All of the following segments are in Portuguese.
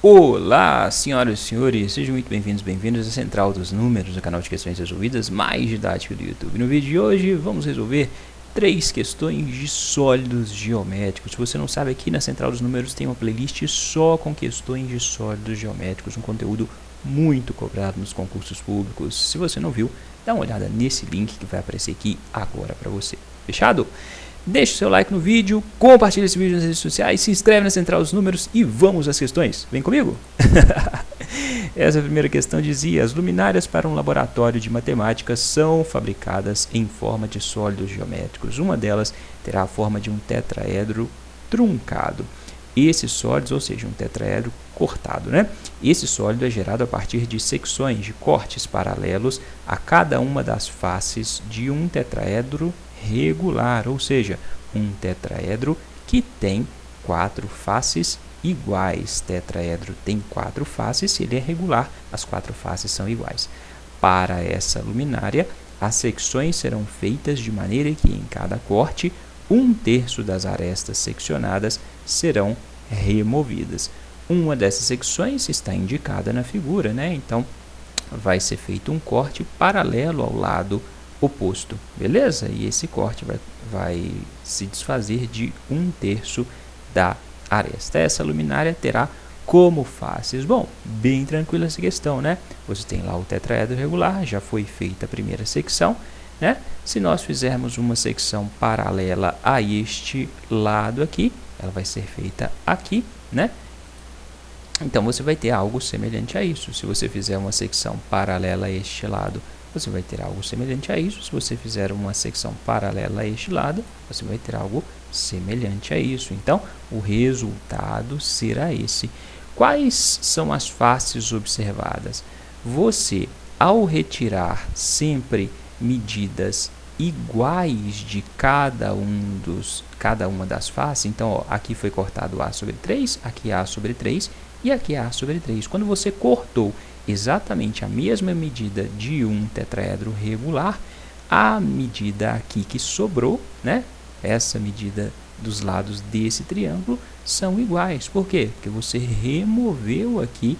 Olá, senhoras e senhores, sejam muito bem-vindos à Central dos Números, o canal de questões resolvidas mais didático do YouTube. No vídeo de hoje vamos resolver 3 questões de sólidos geométricos. Se você não sabe, aqui na Central dos Números tem uma playlist só com questões de sólidos geométricos, um conteúdo muito cobrado nos concursos públicos. Se você não viu, dá uma olhada nesse link que vai aparecer aqui agora para você. Fechado? Deixe o seu like no vídeo, compartilhe esse vídeo nas redes sociais, se inscreve na Central dos Números e vamos às questões. Vem comigo? Essa primeira questão dizia: as luminárias para um laboratório de matemática são fabricadas em forma de sólidos geométricos. Uma delas terá a forma de um tetraedro truncado. Esse sólido, ou seja, um tetraedro cortado, né? Esse sólido é gerado a partir de secções de cortes paralelos a cada uma das faces de um tetraedro regular, ou seja, um tetraedro que tem 4 faces iguais. Tetraedro tem 4 faces, se ele é regular, as 4 faces são iguais. Para essa luminária, as secções serão feitas de maneira que em cada corte, 1/3 das arestas seccionadas serão removidas. Uma dessas secções está indicada na figura, né? Então, vai ser feito um corte paralelo ao lado oposto, beleza? E esse corte vai se desfazer de 1/3 da aresta. Essa luminária terá como faces. Bom, bem tranquila essa questão, né? Você tem lá o tetraedro regular, já foi feita a primeira secção, né? Se nós fizermos uma secção paralela a este lado aqui, ela vai ser feita aqui, né? Então, você vai ter algo semelhante a isso. Se você fizer uma secção paralela a este lado, você vai ter algo semelhante a isso. Se você fizer uma secção paralela a este lado, você vai ter algo semelhante a isso. Então, o resultado será esse. Quais são as faces observadas? Você, ao retirar sempre medidas iguais de cada uma das faces, então, ó, aqui foi cortado A sobre 3, aqui A sobre 3 e aqui A sobre 3. Quando você cortou exatamente a mesma medida de um tetraedro regular, a medida aqui que sobrou, né? Essa medida dos lados desse triângulo são iguais. Por quê? Porque você removeu aqui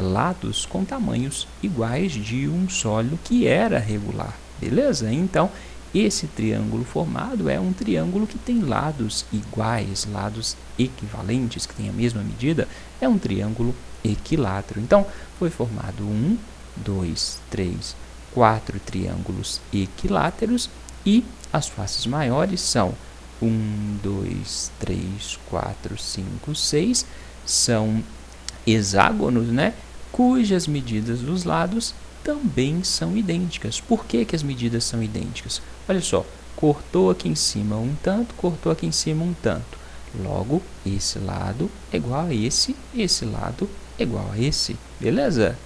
lados com tamanhos iguais de um sólido que era regular, beleza? Então, esse triângulo formado é um triângulo que tem lados iguais, lados equivalentes, que tem a mesma medida, é um triângulo equilátero. Então, foi formado 1, 2, 3, 4 triângulos equiláteros e as faces maiores são 1, 2, 3, 4, 5, 6, são hexágonos, né? Cujas medidas dos lados também são idênticas. Por que as medidas são idênticas? Olha só, cortou aqui em cima um tanto, cortou aqui em cima um tanto. Logo, esse lado é igual a esse lado é igual a esse, beleza?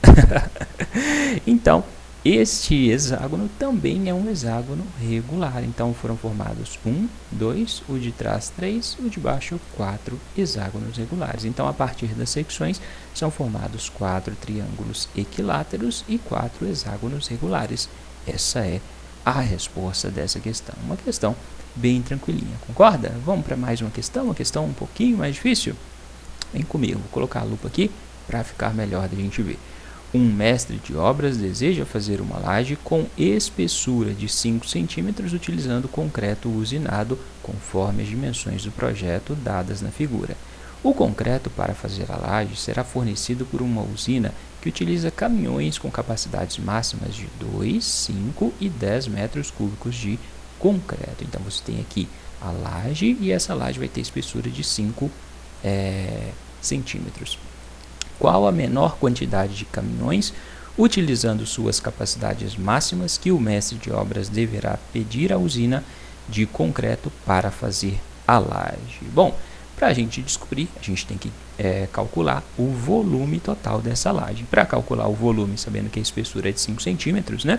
Então, este hexágono também é um hexágono regular. Então, foram formados 1, 2, o de trás 3, o de baixo 4 hexágonos regulares. Então, a partir das secções, são formados 4 triângulos equiláteros e 4 hexágonos regulares. Essa é a resposta dessa questão. Uma questão bem tranquilinha, concorda? Vamos para mais uma questão um pouquinho mais difícil? Vem comigo, vou colocar a lupa aqui para ficar melhor da gente ver. Um mestre de obras deseja fazer uma laje com espessura de 5 centímetros utilizando concreto usinado conforme as dimensões do projeto dadas na figura. O concreto para fazer a laje será fornecido por uma usina que utiliza caminhões com capacidades máximas de 2, 5 e 10 metros cúbicos de concreto. Então, você tem aqui a laje e essa laje vai ter espessura de 5 centímetros. Qual a menor quantidade de caminhões, utilizando suas capacidades máximas, que o mestre de obras deverá pedir à usina de concreto para fazer a laje? Bom, para a gente descobrir, a gente tem que calcular o volume total dessa laje. Para calcular o volume, sabendo que a espessura é de 5 centímetros, né?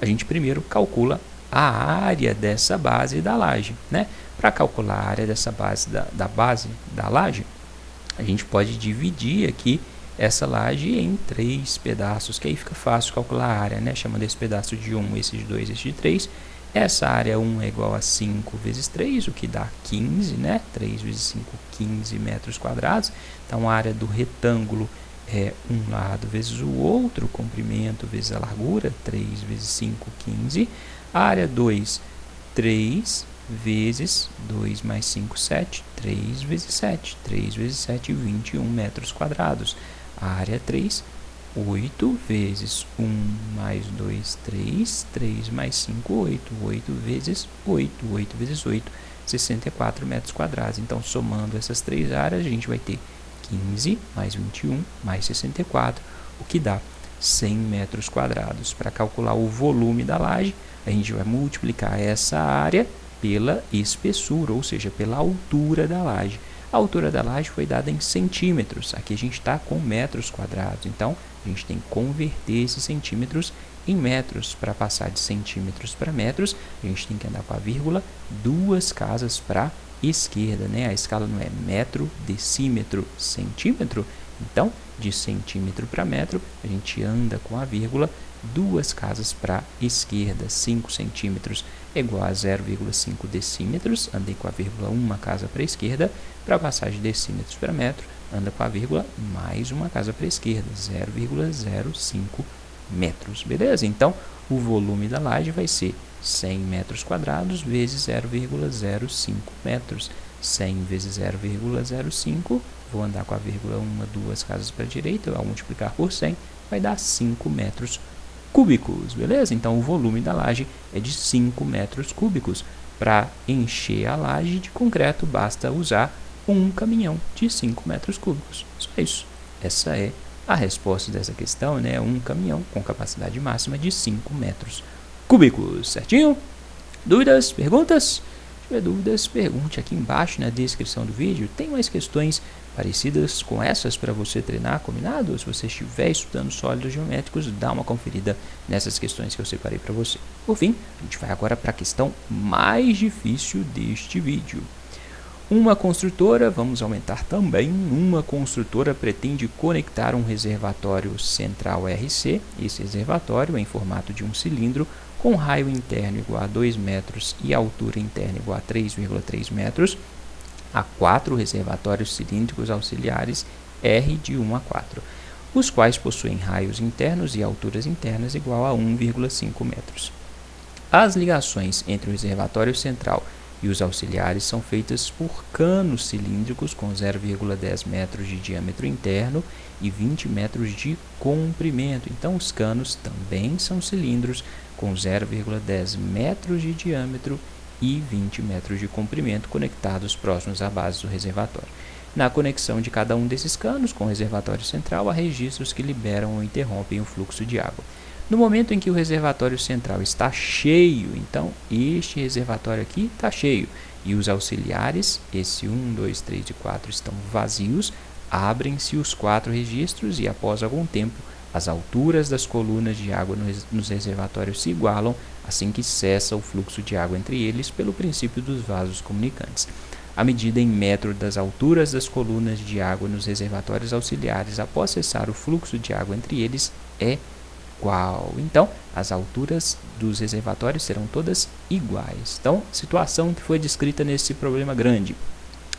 A gente primeiro calcula a área dessa base da laje, né? Para calcular a área dessa base da base da laje, a gente pode dividir aqui essa laje em 3 pedaços, que aí fica fácil calcular a área, né? Chamando esse pedaço de 1, esse de 2, esse de 3, Essa área 1 é igual a 5 vezes 3, o que dá 15, né? 3 vezes 5, 15 metros quadrados. Então, a área do retângulo é um lado vezes o outro, comprimento vezes a largura, 3 vezes 5, 15. A área 2, 3 vezes 2 mais 5, 7. 3 vezes 7. 3 vezes 7, 21 metros quadrados. A área 3, 8 vezes 1 mais 2, 3. 3 mais 5, 8. 8 vezes 8. 8 vezes 8, 64 metros quadrados. Então, somando essas três áreas, a gente vai ter 15 mais 21 mais 64, o que dá 100 metros quadrados. Para calcular o volume da laje, a gente vai multiplicar essa área pela espessura, ou seja, pela altura da laje. A altura da laje foi dada em centímetros. Aqui a gente está com metros quadrados. Então, a gente tem que converter esses centímetros em metros. Para passar de centímetros para metros, a gente tem que andar com a vírgula 2 casas para esquerda, né? A escala não é metro, decímetro, centímetro. Então, de centímetro para metro, a gente anda com a vírgula 2 casas para esquerda. 5 centímetros é igual a 0,5 decímetros. Andei com a vírgula 1 casa para a esquerda. Para passar de decímetros para metro, anda com a vírgula mais uma casa para a esquerda. 0,05 metros. Beleza? Então, o volume da laje vai ser 100 metros quadrados vezes 0,05 metros. 100 vezes 0,05, vou andar com a vírgula 1, 2 casas para a direita, ao multiplicar por 100, vai dar 5 metros cúbicos, beleza? Então, o volume da laje é de 5 metros cúbicos. Para encher a laje de concreto, basta usar um caminhão de 5 metros cúbicos. Só isso. Essa é a resposta dessa questão, né? Um caminhão com capacidade máxima de 5 metros cúbicos, certinho? Dúvidas? Perguntas? Se tiver dúvidas, pergunte aqui embaixo na descrição do vídeo. Tem mais questões parecidas com essas para você treinar, combinado? Se você estiver estudando sólidos geométricos, dá uma conferida nessas questões que eu separei para você. Por fim, a gente vai agora para a questão mais difícil deste vídeo. Uma construtora, vamos aumentar também, uma construtora pretende conectar um reservatório central RC. Esse reservatório é em formato de um cilindro com raio interno igual a 2 metros e altura interna igual a 3,3 metros, a 4 reservatórios cilíndricos auxiliares R de 1 a 4, os quais possuem raios internos e alturas internas igual a 1,5 metros. As ligações entre o reservatório central e os auxiliares são feitas por canos cilíndricos com 0,10 metros de diâmetro interno e 20 metros de comprimento. Então, os canos também são cilindros com 0,10 metros de diâmetro e 20 metros de comprimento conectados próximos à base do reservatório. Na conexão de cada um desses canos com o reservatório central, há registros que liberam ou interrompem o fluxo de água. No momento em que o reservatório central está cheio, então este reservatório aqui está cheio e os auxiliares, esse 1, 2, 3 e 4 estão vazios, abrem-se os 4 registros e após algum tempo as alturas das colunas de água nos reservatórios se igualam assim que cessa o fluxo de água entre eles pelo princípio dos vasos comunicantes. A medida em metro das alturas das colunas de água nos reservatórios auxiliares após cessar o fluxo de água entre eles é igual. Então, as alturas dos reservatórios serão todas iguais. Então, situação que foi descrita nesse problema grande.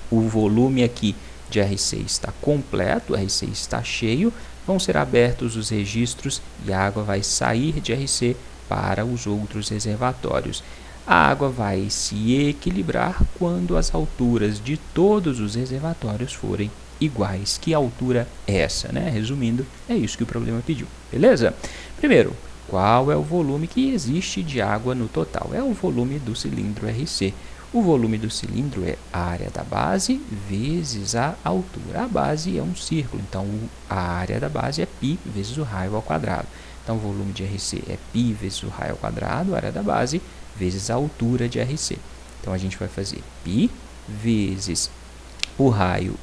O volume aqui de RC está completo, RC está cheio, vão ser abertos os registros e a água vai sair de RC para os outros reservatórios. A água vai se equilibrar quando as alturas de todos os reservatórios forem iguais. Que altura é essa, né? Resumindo, é isso que o problema pediu, beleza? Primeiro, qual é o volume que existe de água no total? É o volume do cilindro RC. O volume do cilindro é a área da base vezes a altura. A base é um círculo, então a área da base é π vezes o raio ao quadrado. Então, o volume de RC é π vezes o raio ao quadrado, a área da base, vezes a altura de RC. Então, a gente vai fazer π vezes o raio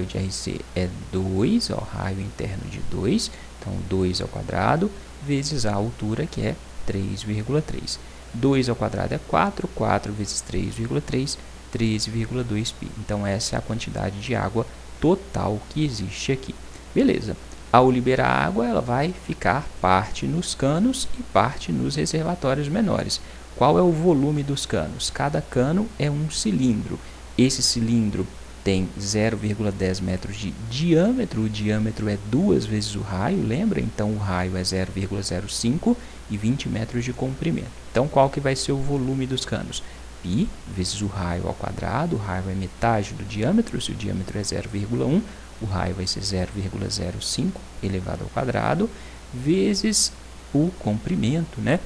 de RC é 2, ó, raio interno de 2, então 2 ao quadrado, vezes a altura, que é 3,3. 2 ao quadrado é 4, 4 vezes 3,3, 13,2 π. Então, essa é a quantidade de água total que existe aqui. Beleza. Ao liberar a água, ela vai ficar parte nos canos e parte nos reservatórios menores. qual é o volume dos canos? Cada cano é um cilindro. Esse cilindro tem 0,10 metros de diâmetro, o diâmetro é 2 vezes o raio, lembra? Então, o raio é 0,05 e 20 metros de comprimento. Então, qual que vai ser o volume dos canos? Π vezes o raio ao quadrado, o raio é metade do diâmetro, se o diâmetro é 0,1, o raio vai ser 0,05 elevado ao quadrado, vezes o comprimento, né?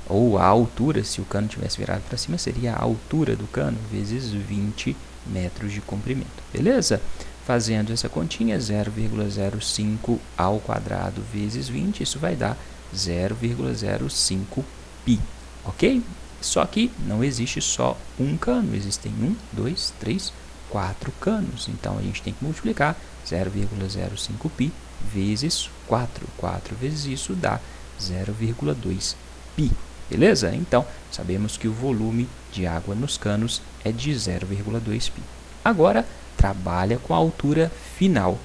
Ou a altura, se o cano tivesse virado para cima, seria a altura do cano, vezes 20 metros de comprimento, beleza? Fazendo essa continha, 0,05 ao quadrado vezes 20, isso vai dar 0,05 π, ok? Só que não existe só um cano, existem 1, 2, 3, 4 canos, então a gente tem que multiplicar 0,05 π vezes 4, 4 vezes isso dá 0,2 π. Beleza? Então, sabemos que o volume de água nos canos é de 0,2 π. Agora, trabalha com a altura final.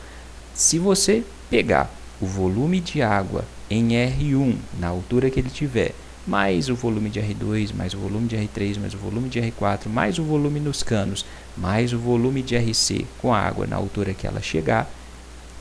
Se você pegar o volume de água em R1, na altura que ele tiver, mais o volume de R2, mais o volume de R3, mais o volume de R4, mais o volume nos canos, mais o volume de RC com a água na altura que ela chegar,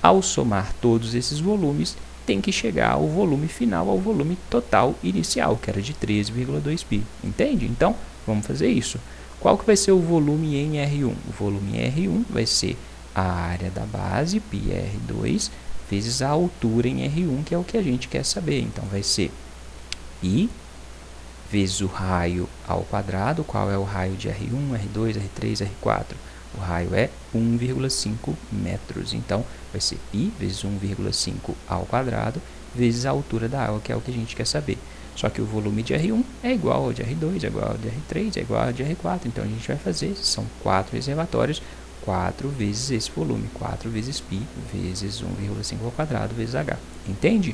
ao somar todos esses volumes, tem que chegar ao volume final, ao volume total inicial, que era de 13,2 π. Entende? Então, vamos fazer isso. Qual que vai ser o volume em R1? O volume em R1 vai ser a área da base, πr2, vezes a altura em R1, que é o que a gente quer saber. Então, vai ser π vezes o raio ao quadrado. Qual é o raio de R1, R2, R3, R4? O raio é 1,5 metros. Então, vai ser π vezes 1,5 ao quadrado, vezes a altura da água, que é o que a gente quer saber. Só que o volume de R1 é igual ao de R2, é igual ao de R3, é igual ao de R4. Então, a gente vai fazer, são 4 reservatórios, 4 vezes esse volume, 4 vezes π, vezes 1,5 ao quadrado, vezes h. Entende?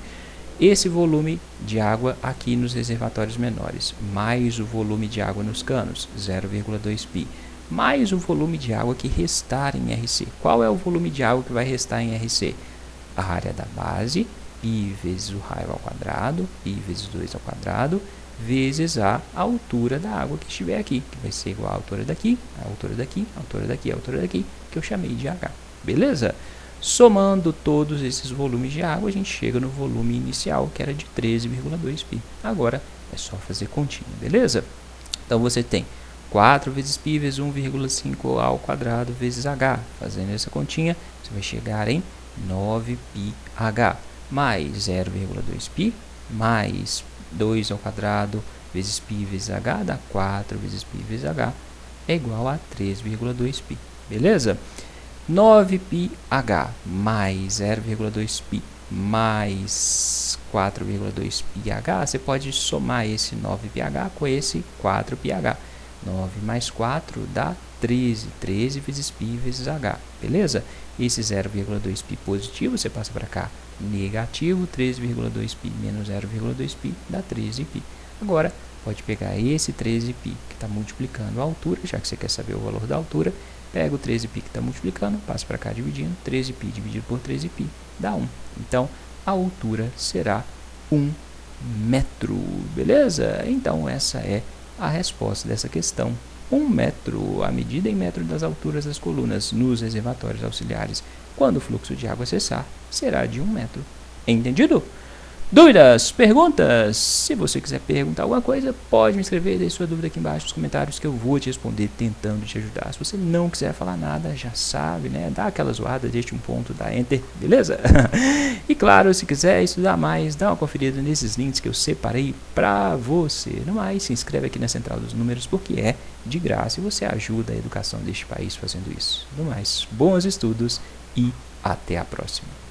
Esse volume de água aqui nos reservatórios menores, mais o volume de água nos canos, 0,2 π, mais o volume de água que restar em RC. Qual é o volume de água que vai restar em RC? A área da base, π vezes o raio ao quadrado, π vezes 2 ao quadrado, vezes a altura da água que estiver aqui, que vai ser igual à altura daqui, a altura daqui, a altura daqui, a altura daqui, que eu chamei de H. Beleza? Somando todos esses volumes de água, a gente chega no volume inicial, que era de 13,2 π. Agora, é só fazer continha, beleza? Então, você tem 4 vezes π vezes 1,5 ao quadrado vezes h. Fazendo essa continha, você vai chegar em 9πh, mais 0,2 π, mais 2 ao quadrado vezes π vezes h, dá 4 vezes π vezes h, é igual a 3,2 π. Beleza? 9πh mais 0,2 π mais 4,2 πh, você pode somar esse 9πh com esse 4πh. 9 mais 4 dá 13. 13 vezes π vezes h. Beleza? Esse 0,2 π positivo, você passa para cá, negativo. 13,2 π menos 0,2 π dá 13 π. Agora, pode pegar esse 13 π que está multiplicando a altura, já que você quer saber o valor da altura. Pega o 13 π que está multiplicando, passa para cá dividindo. 13 π dividido por 13 π dá 1. Então, a altura será 1 metro. Beleza? Então, essa é a resposta dessa questão. 1 metro, a medida em metro das alturas das colunas nos reservatórios auxiliares, quando o fluxo de água cessar, será de 1 metro. Entendido? Dúvidas? Perguntas? Se você quiser perguntar alguma coisa, pode me escrever, deixe sua dúvida aqui embaixo nos comentários que eu vou te responder tentando te ajudar. Se você não quiser falar nada, já sabe, né? Dá aquela zoada, deixa um ponto, dá enter, beleza? E claro, se quiser estudar mais, dá uma conferida nesses links que eu separei pra você. No mais, se inscreve aqui na Central dos Números porque é de graça e você ajuda a educação deste país fazendo isso. No mais, bons estudos e até a próxima.